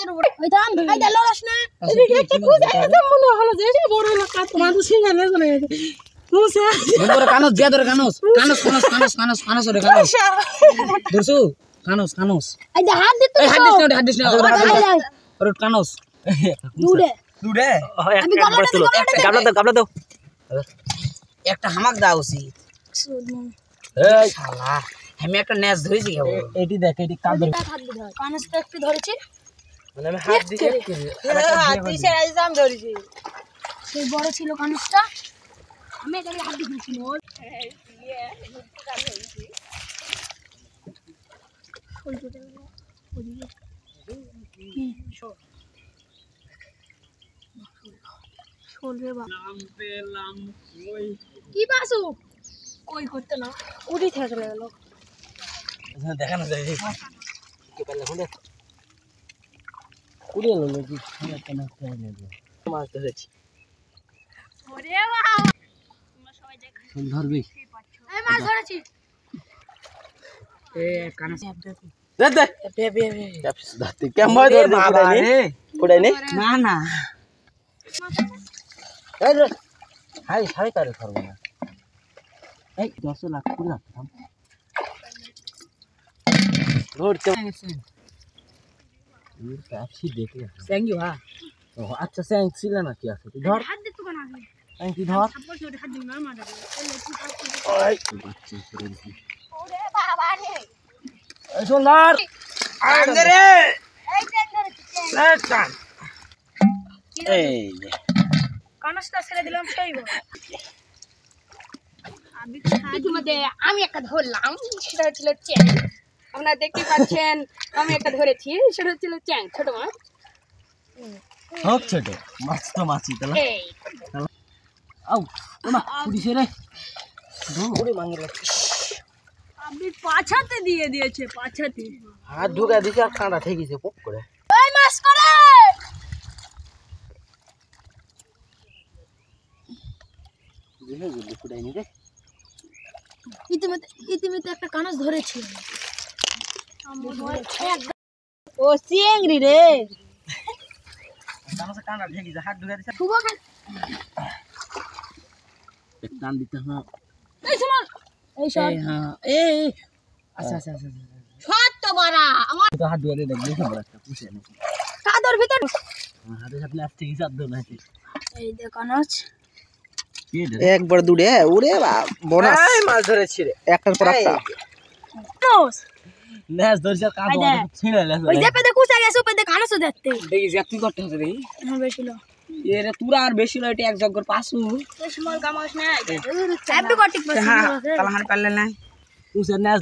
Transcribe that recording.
কাজের উপর ওই দাম এই দা লড়াস না এদিকে একটা খুঁজে এসে মনে হলো যে এটা বড় না কাজ মানুষ সিঙ্গা না করে মুসা ধরে কানস জিয়া ধরে Cannes Cannes Cannes Cannes Cannes Cannes ধরে কানস ধরছু কানস কানস এই দা হাত দিতে হাত দিস না রোড কানস দুড়ে দুড়ে আমি গাবলা দাও একটা হামাক দাও উচিত এই শালা আমি একটা নেস ধরেছি খাবো এটি দেখ এটি কাজ ধরে কানসটা একটু ধরেছি মানে আমি হাত দিছি হাত দিছে আইজাম ধরেছি সেই বড় ছিল কানসটা আমি এটাকে হাত দিয়েছি মোর কি বাসু কই করতে না উড়ি থেকে চলে গেল দেখানো যায় কি পারলে শুনে কুড়িয়ে এলো নাকি একটা মাছ মাছ ধরেছি ওরে বাবা তোমরা সবাই দেখো ধরবি এই মাছ ধরেছি এ কানা দে দে ধরতে কেমন ধরে বাবা রে কোড়াই নে না না এই রে হাই হাই করে করব না এই 10 লাখ পুরো থাম ধরতে ये पैप्सी देख ले सेंगी वाह ओ अच्छा सेंग सिला ना क्या से धर हाथ दे तू बना दे सेंग की धर सब छोटे हाथ दे ना मार दे ओए ओरे बाबा रे ए सुंदर अंदर रे এই দেখ ধরে लेट এই কানসটা ছেড়ে দিলাম সইব ইতিমধ্যে আমি একটা ধরলাম সেটা হচ্ছিল চ্যাং আপনারা দেখতে পাচ্ছেন আমি একটা ধরেছি সেটা হচ্ছিল চ্যাং ছোট মাছ হোক ছোট মাছ তো মাছই তাহলে এই আউ ওমা পুলিশে রে দৌড়ে মাঙ্গিল আপনি পাছাতে দিয়ে দিয়েছে পাছাতে হাত ঢুকা দিছে আর কাঁটা ঠিক গেছে পক করে ওই মাছ করে দিলে গুলি ফুটাই নি রে ইতিমধ্যে একটা কানস ধরেছি ও চিংড়ি রে কানসে কাঁটা ঠিক গেছে হাত ঢুকা দিছে শুভ খান এক টান দিতে হ্যাঁ এই শোনো এই শট হ্যাঁ এই আচ্ছা আচ্ছা আচ্ছা শট তো বড়া আমার তো হাত ধরে দেখ দেখো বড় একটা পুষে নাকি কাদর ভিতর হাতে সাথে প্লাস্টিক হিসাব দাও নাকি এই দেখ কানস একবার দুড়ে ওরে বোনাস এই মাছ ধরেছি রে একটার পর একটা কানস নেস ধরছে কাঁদো ছিড়ে লেছে ওই যে পেদে কুচা গেছে পেদে কানস দেখতে দেখি যে তুই করতে হবে রে হ্যাঁ বেশি লো এরে তুরা আর বেশি না এটা এক জগর পাসু স্মল কামাস না হ্যাপি কটিক পাস হ্যাঁ কালামার পারলে না তুই নেস